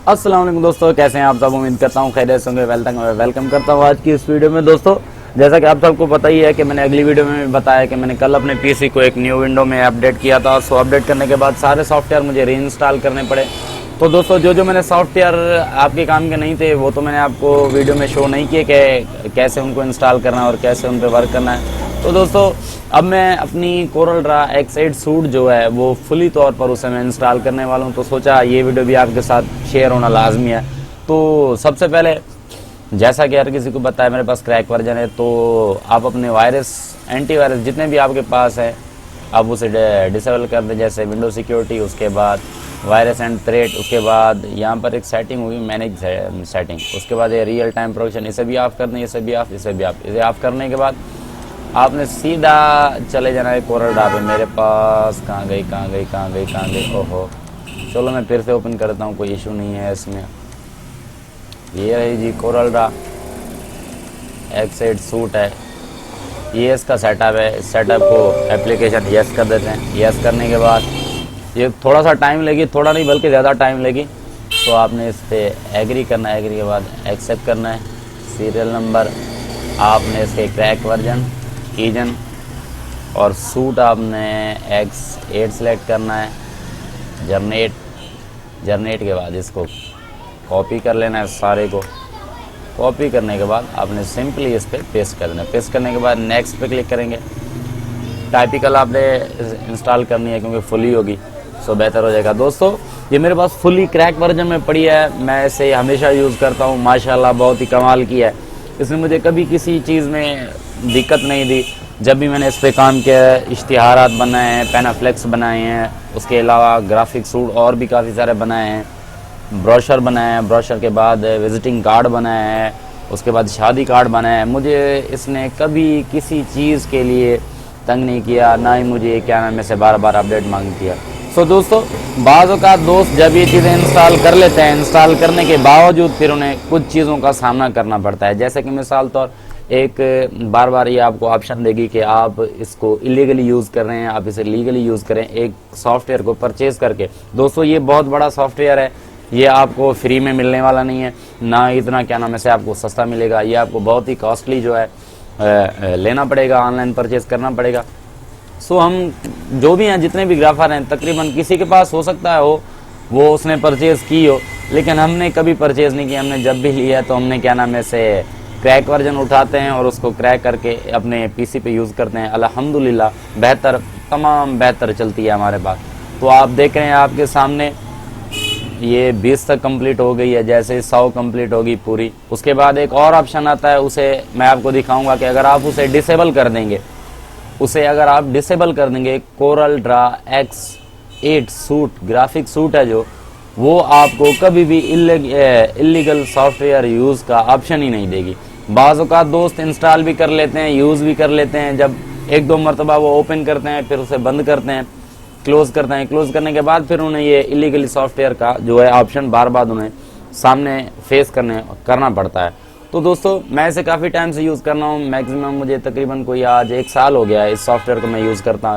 अस्सलाम वालेकुम दोस्तों, कैसे हैं आप सब। उम्मीद करता हूँ खैरियत से होंगे। वेलकम करता हूँ आज की इस वीडियो में। दोस्तों जैसा कि आप सबको पता ही है कि मैंने अगली वीडियो में भी बताया कि मैंने कल अपने पीसी को एक न्यू विंडो में अपडेट किया था। सो अपडेट करने के बाद सारे सॉफ्टवेयर मुझे रीइंस्टॉल करने पड़े। तो दोस्तों जो मैंने सॉफ्टवेयर आपके काम के नहीं थे वो तो मैंने आपको वीडियो में शो नहीं किए कि कैसे उनको इंस्टॉल करना है और कैसे उन पर वर्क करना है। तो दोस्तों अब मैं अपनी कोरल ड्रा X8 सूट जो है वो फुली तौर पर उसे मैं इंस्टॉल करने वाला हूँ। तो सोचा ये वीडियो भी आपके साथ शेयर होना लाजमी है। तो सबसे पहले जैसा कि हर किसी को बताया मेरे पास क्रैक वर्जन है, तो आप अपने वायरस एंटीवायरस जितने भी आपके पास है आप उसे डिसेबल कर दें, जैसे विंडो सिक्योरिटी, उसके बाद वायरस एंड थ्रेट, उसके बाद यहाँ पर एक सेटिंग होगी मैनेज सेटिंग, उसके बाद ये रियल टाइम प्रोटेक्शन, इसे भी ऑफ कर दें, इसे भी ऑफ करने के बाद आपने सीधा चले जाना है कोरल ड्रा पे। मेरे पास कहाँ गई। ओहो, चलो मैं फिर से ओपन करता हूँ, कोई इशू नहीं है इसमें। ये रही जी कोरल ड्रा X8 सूट है, ये इसका सेटअप है। सेटअप को एप्लीकेशन यस कर देते हैं। यस करने के बाद ये थोड़ा सा टाइम लेगी, थोड़ा नहीं बल्कि ज़्यादा टाइम लेगी। तो आपने इस पर एग्री करना है, एग्री के बाद एक्सेप्ट करना है। सीरियल नंबर, आपने इसके क्रैक वर्जन, कीजन और सूट आपने X8 सेलेक्ट करना है। जर्नेट के बाद इसको कॉपी कर लेना है सारे को। कॉपी करने के बाद आपने सिंपली इस पर पेस्ट कर देना है। पेस्ट करने के बाद नेक्स्ट पे क्लिक करेंगे। टाइपिकल आपने इंस्टॉल करनी है क्योंकि फुली होगी, सो बेहतर हो जाएगा। दोस्तों ये मेरे पास फुली क्रैक वर्जन में पड़ी है, मैं इसे हमेशा यूज़ करता हूँ। माशाल्लाह बहुत ही कमाल की है, इसने मुझे कभी किसी चीज़ में दिक्कत नहीं दी। जब भी मैंने इस पर काम किया है, इश्तिहारात बनाए हैं, पैनाफ्लेक्स बनाए हैं, उसके अलावा ग्राफिक सूट और भी काफ़ी सारे बनाए हैं, ब्रोशर बनाए हैं, ब्रोशर के बाद विजिटिंग कार्ड बनाए हैं, उसके बाद शादी कार्ड बनाए हैं। मुझे इसने कभी किसी चीज़ के लिए तंग नहीं किया, ना ही मुझे क्या नाम से बार बार अपडेट मांग किया। सो दोस्तों बाज़ औक़ात दोस्त जब ये चीज़ें इंस्टॉल कर लेते हैं, इंस्टॉल करने के बावजूद फिर उन्हें कुछ चीज़ों का सामना करना पड़ता है। जैसे कि मिसाल तौर एक बार बार ये आपको ऑप्शन देगी कि आप इसको इलीगली यूज़ कर रहे हैं, आप इसे लीगली यूज़ करें एक सॉफ्टवेयर को परचेज करके। दोस्तों ये बहुत बड़ा सॉफ्टवेयर है, ये आपको फ्री में मिलने वाला नहीं है, ना इतना क्या नाम से आपको सस्ता मिलेगा। ये आपको बहुत ही कॉस्टली जो है लेना पड़ेगा, ऑनलाइन परचेज करना पड़ेगा। सो हम जो भी हैं, जितने भी ग्राफर हैं, तकरीबन किसी के पास हो सकता है वो उसने परचेज़ की हो, लेकिन हमने कभी परचेज़ नहीं किया। हमने जब भी लिया तो हमने क्या नाम से क्रैक वर्जन उठाते हैं और उसको क्रैक करके अपने पीसी पे यूज़ करते हैं। अल्हम्दुलिल्लाह बेहतर, तमाम बेहतर चलती है हमारे पास। तो आप देख रहे हैं आपके सामने ये 20 तक कंप्लीट हो गई है, जैसे 100 कंप्लीट होगी पूरी। उसके बाद एक और ऑप्शन आता है, उसे मैं आपको दिखाऊंगा कि अगर आप उसे डिसेबल कर देंगे, Corel Draw X8 suit graphic suit है जो, वो आपको कभी भी इलीगल सॉफ्टवेयर यूज़ का ऑप्शन ही नहीं देगी। बाज़ औक़ात दोस्त इंस्टॉल भी कर लेते हैं, यूज़ भी कर लेते हैं, जब एक दो मरतबा वो ओपन करते हैं फिर उसे बंद करते हैं, क्लोज़ करते हैं। क्लोज़ करने के बाद फिर उन्हें ये इलीगली सॉफ्टवेयर का जो है ऑप्शन बार बार उन्हें सामने फेस करना पड़ता है। तो दोस्तों मैं इसे काफ़ी टाइम से यूज़ कर रहा हूँ, मैक्सिमम मुझे तकरीबन कोई आज 1 साल हो गया है इस सॉफ्टवेयर को मैं यूज़ करता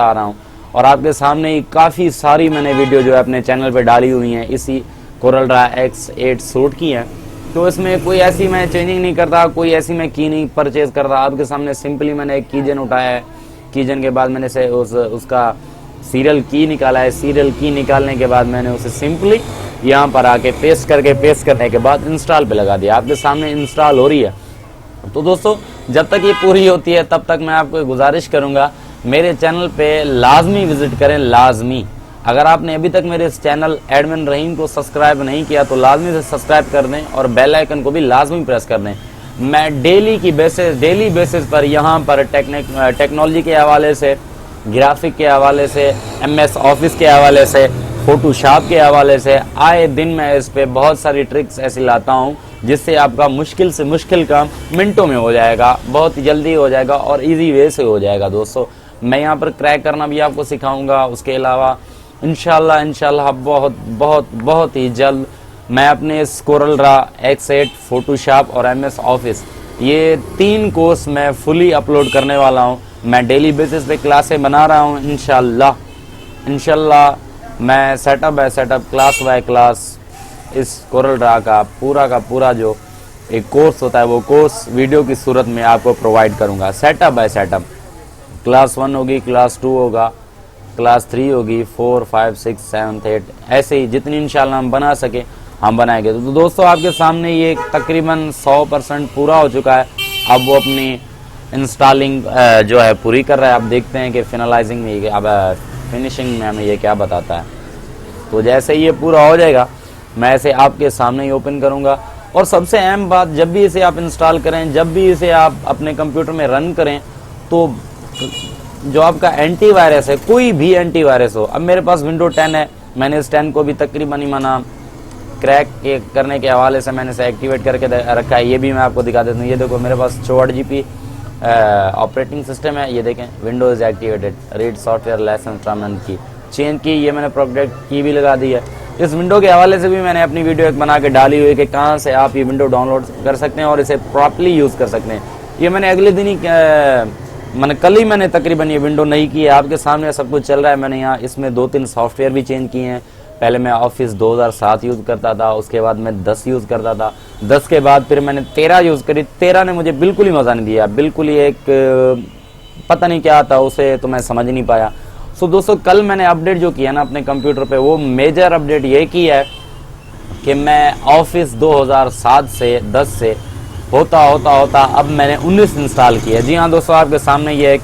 आ रहा हूँ। और आपके सामने ही काफ़ी सारी मैंने वीडियो जो है अपने चैनल पे डाली हुई हैं इसी कोरल ड्रा X8 सूट की हैं। तो इसमें कोई ऐसी मैं चेंजिंग नहीं करता, कोई ऐसी मैं की नहीं परचेज़ करता। आपके सामने सिंपली मैंने एक कीजन उठाया है, कीजन के बाद मैंने से उसका सीरियल की निकाला है। सीरियल की निकालने के बाद मैंने उसे सिंपली यहाँ पर आके पेस्ट करने के बाद इंस्टॉल पे लगा दिया। आपके सामने इंस्टॉल हो रही है। तो दोस्तों जब तक ये पूरी होती है तब तक मैं आपको गुजारिश करूँगा मेरे चैनल पे लाजमी विजिट करें, लाजमी। अगर आपने अभी तक मेरे इस चैनल एडमिन रहीम को सब्सक्राइब नहीं किया तो लाजमी से सब्सक्राइब कर दें और बेल आइकन को भी लाजमी प्रेस कर दें। मैं डेली बेसिस पर यहाँ पर टेक्नोलॉजी के हवाले से, ग्राफिक के हवाले से, MS ऑफिस के हवाले से, फोटोशॉप के हवाले से आए दिन मैं इस पे बहुत सारी ट्रिक्स ऐसी लाता हूँ जिससे आपका मुश्किल से मुश्किल काम मिनटों में हो जाएगा, बहुत जल्दी हो जाएगा और इजी वे से हो जाएगा। दोस्तों मैं यहाँ पर क्रैक करना भी आपको सिखाऊंगा। उसके अलावा इंशाल्लाह बहुत ही जल्द मैं अपने इस कोरल ड्रा X8, फोटोशॉप और MS ऑफिस ये 3 कोर्स मैं फुली अपलोड करने वाला हूँ। मैं डेली बेसिस पे क्लासें बना रहा हूँ इंशाल्लाह। मैं setup by setup, class by class इस कोरल ड्रा का पूरा जो एक कोर्स होता है वो कोर्स वीडियो की सूरत में आपको प्रोवाइड करूंगा, सेटअप बाय सेटअप। क्लास 1 होगी, क्लास 2 होगा, क्लास 3 होगी, 4, 5, 6, 7, 8, ऐसे ही जितनी इंशाल्लाह हम बना सके हम बनाएंगे। तो दोस्तों आपके सामने ये तकरीबन 100% पूरा हो चुका है। अब वो अपनी इंस्टॉलिंग जो है पूरी कर रहा है। आप देखते हैं कि फिनलाइजिंग में अब फिनिशिंग में हमें ये क्या बताता है। तो जैसे ये पूरा हो जाएगा मैं इसे आपके सामने ही ओपन करूंगा। और सबसे अहम बात, जब भी इसे आप इंस्टॉल करें, जब भी इसे आप अपने कंप्यूटर में रन करें, तो जो आपका एंटीवायरस है, कोई भी एंटीवायरस हो, अब मेरे पास विंडो 10 है, मैंने इस 10 को भी तकरीबन ही माना क्रैक करने के हवाले से मैंने इसे एक्टिवेट करके रखा है। ये भी मैं आपको दिखा देता हूँ। ये देखो मेरे पास 64 GB ऑपरेटिंग सिस्टम है। ये देखें Windows activated, read software licence term and key change की, ये मैंने प्रोटेक्ट की भी लगा दी है। इस विंडो के हवाले से भी मैंने अपनी वीडियो एक बना के डाली हुई है कि कहाँ से आप ये विंडो डाउनलोड कर सकते हैं और इसे प्रॉपर्ली यूज़ कर सकते हैं। ये मैंने अगले दिन ही मैंने कल ही मैंने तकरीबन ये विंडो नहीं की है, आपके सामने सब कुछ चल रहा है। मैंने यहाँ इसमें 2-3 सॉफ्टवेयर भी चेंज किए हैं। पहले मैं ऑफिस 2007 यूज़ करता था, उसके बाद मैं 10 यूज़ करता था, 10 के बाद फिर मैंने 13 यूज़ करी। 13 ने मुझे बिल्कुल ही मज़ा नहीं दिया, बिल्कुल ही एक पता नहीं क्या था उसे, तो मैं समझ नहीं पाया। सो दोस्तों कल मैंने अपडेट जो किया ना अपने कंप्यूटर पे, वो मेजर अपडेट ये की है कि मैं ऑफिस 2007 से 10 से होता अब मैंने 19 इंस्टॉल किया। जी हाँ दोस्तों, आपके सामने ये एक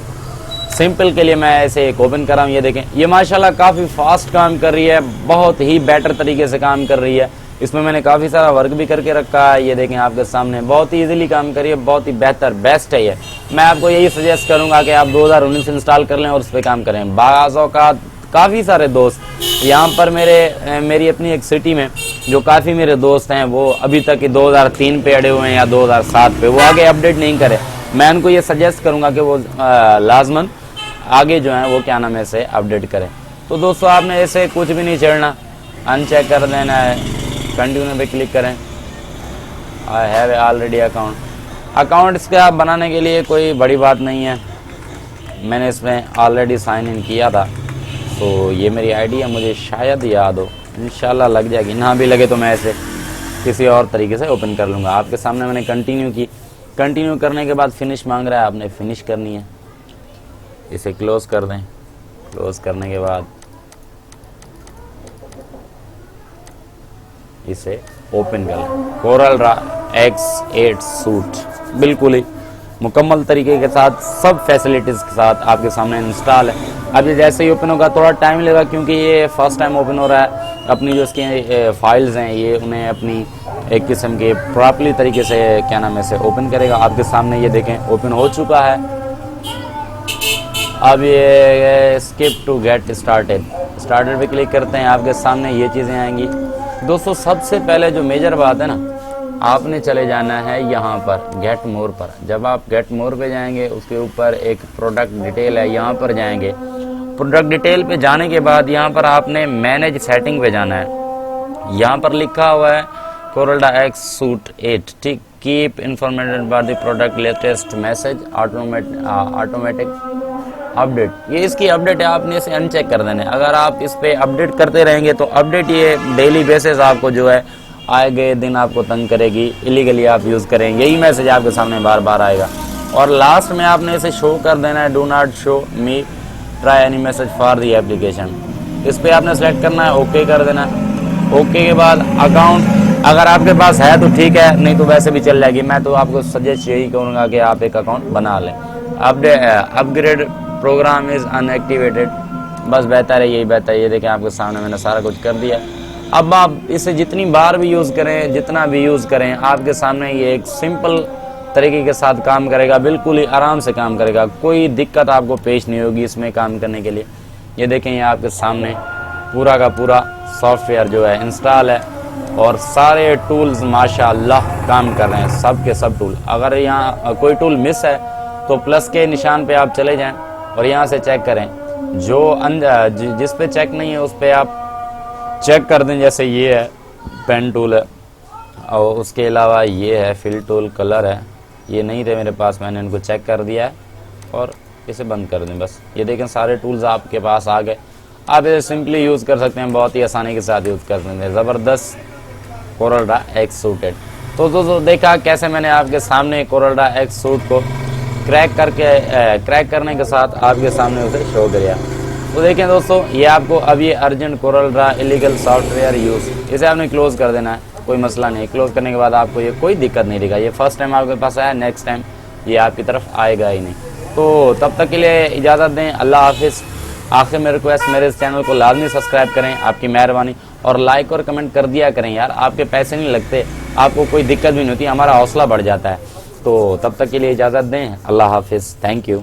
सिंपल के लिए मैं ऐसे एक ओपन कर रहा हूँ। ये देखें, ये माशाल्लाह काफ़ी फास्ट काम कर रही है, बहुत ही बेटर तरीके से काम कर रही है। इसमें मैंने काफ़ी सारा वर्क भी करके रखा है। ये देखें आपके सामने बहुत ही इजीली काम कर रही है, बहुत ही बेहतर बेस्ट है ये। मैं आपको यही सजेस्ट करूँगा कि आप 2019 इंस्टॉल कर लें और उस पर काम करें। बाज़ों का काफ़ी सारे दोस्त यहाँ पर मेरी अपनी एक सिटी में जो काफ़ी मेरे दोस्त हैं, वो अभी तक 2003 पे अड़े हुए हैं या 2007 पे, वो आगे अपडेट नहीं करे। मैं उनको ये सजेस्ट करूँगा कि वो लाजमन आगे जो है वो क्या नाम है इसे अपडेट करें। तो दोस्तों आपने ऐसे कुछ भी नहीं छेड़ना, अनचेक कर देना है, कंटिन्यू पे क्लिक करें। आई हैव ऑलरेडी अकाउंट इसका बनाने के लिए कोई बड़ी बात नहीं है, मैंने इसमें ऑलरेडी साइन इन किया था। तो ये मेरी आईडी है, मुझे शायद याद हो, इंशाल्लाह लग जाएगी, ना भी लगे तो मैं ऐसे किसी और तरीके से ओपन कर लूँगा। आपके सामने मैंने कंटिन्यू की, कंटिन्यू करने के बाद फिनिश मांग रहा है, आपने फिनिश करनी है। इसे क्लोज कर दें, क्लोज करने के बाद इसे ओपन कर लें। कोरल ड्रा X8 सूट बिल्कुल ही मुकम्मल तरीके के साथ, सब फैसिलिटीज़ के साथ आपके सामने इंस्टॉल है। अब ये जैसे ही ओपन होगा थोड़ा टाइम लगेगा क्योंकि ये फर्स्ट टाइम ओपन हो रहा है। अपनी जो इसकी फाइल्स हैं ये उन्हें अपनी एक किस्म के प्रॉपरली तरीके से क्या नाम है इसे ओपन करेगा। आपके सामने ये देखें ओपन हो चुका है। अब ये स्किप टू गेट स्टार्टेड पे क्लिक करते हैं, आपके सामने ये चीज़ें आएंगी। दोस्तों सबसे पहले जो मेजर बात है ना, आपने चले जाना है यहाँ पर गेट मोर पर। जब आप गेट मोर पे जाएंगे उसके ऊपर एक प्रोडक्ट डिटेल है, यहाँ पर जाएंगे। प्रोडक्ट डिटेल पे जाने के बाद यहाँ पर आपने मैनेज सेटिंग पे जाना है। यहाँ पर लिखा हुआ है कोरल ड्रा X सूट 8, ठीक, keep informated about the product latest message automatic update. ये इसकी अपडेट है, आपने इसे अनचेक कर देना है। अगर आप इस पे अपडेट करते रहेंगे तो अपडेट ये डेली बेसिस आपको जो है आए गए दिन आपको तंग करेगी, इलीगली आप यूज़ करेंगे, यही मैसेज आपके सामने बार बार आएगा। और लास्ट में आपने इसे शो कर देना है, do not show me try any message for the application. इस पर आपने सेलेक्ट करना है, ओके कर देना है। ओके के बाद अकाउंट अगर आपके पास है तो ठीक है, नहीं तो वैसे भी चल जाएगी। मैं तो आपको सजेस्ट यही करूँगा कि आप एक अकाउंट बना लें। अपग्रेड प्रोग्राम इज़ अनएक्टिवेटेड, बस बेहतर है, यही बेहतर है। ये देखें आपके सामने मैंने सारा कुछ कर दिया। अब आप इसे जितनी बार भी यूज़ करें, जितना भी यूज़ करें, आपके सामने ये एक सिंपल तरीके के साथ काम करेगा, बिल्कुल ही आराम से काम करेगा, कोई दिक्कत आपको पेश नहीं होगी इसमें काम करने के लिए। ये देखें ये आपके सामने पूरा का पूरा सॉफ्टवेयर जो है इंस्टॉल है और सारे टूल्स माशाअल्लाह काम कर रहे हैं, सब के सब टूल। अगर यहाँ कोई टूल मिस है तो प्लस के निशान पे आप चले जाएं और यहाँ से चेक करें। जो जिस पे चेक नहीं है उस पर आप चेक कर दें। जैसे ये है पेन टूल है और उसके अलावा ये है फिल टूल, कलर है, ये नहीं थे मेरे पास, मैंने इनको चेक कर दिया है और इसे बंद कर दें बस। ये देखें सारे टूल्स आपके पास आ गए, आप इसे सिंपली यूज़ कर सकते हैं, बहुत ही आसानी के साथ यूज़ कर सकते हैं। ज़बरदस्त कोरलड्रा एक्स सूटेड। तो दोस्तों देखा कैसे मैंने आपके सामने कोरलड्रा एक्स सूट को क्रैक करने के साथ आपके सामने उसे शो किया। तो देखें दोस्तों, ये आपको अब ये urgent CorelDRAW illegal software use, इसे आपने क्लोज कर देना है, कोई मसला नहीं। क्लोज करने के बाद आपको ये कोई दिक्कत नहीं देगा। ये फर्स्ट टाइम आपके पास आया, नेक्स्ट टाइम ये आपकी तरफ आएगा ही नहीं। तो तब तक के लिए इजाज़त दें, अल्लाह हाफिज़। आखिर में रिक्वेस्ट, मेरे इस चैनल को लाजमी सब्सक्राइब करें, आपकी मेहरबानी, और लाइक और कमेंट कर दिया करें यार। आपके पैसे नहीं लगते, आपको कोई दिक्कत भी नहीं होती, हमारा हौसला बढ़ जाता है। तो तब तक के लिए इजाज़त दें, अल्लाह हाफिज़, थैंक यू।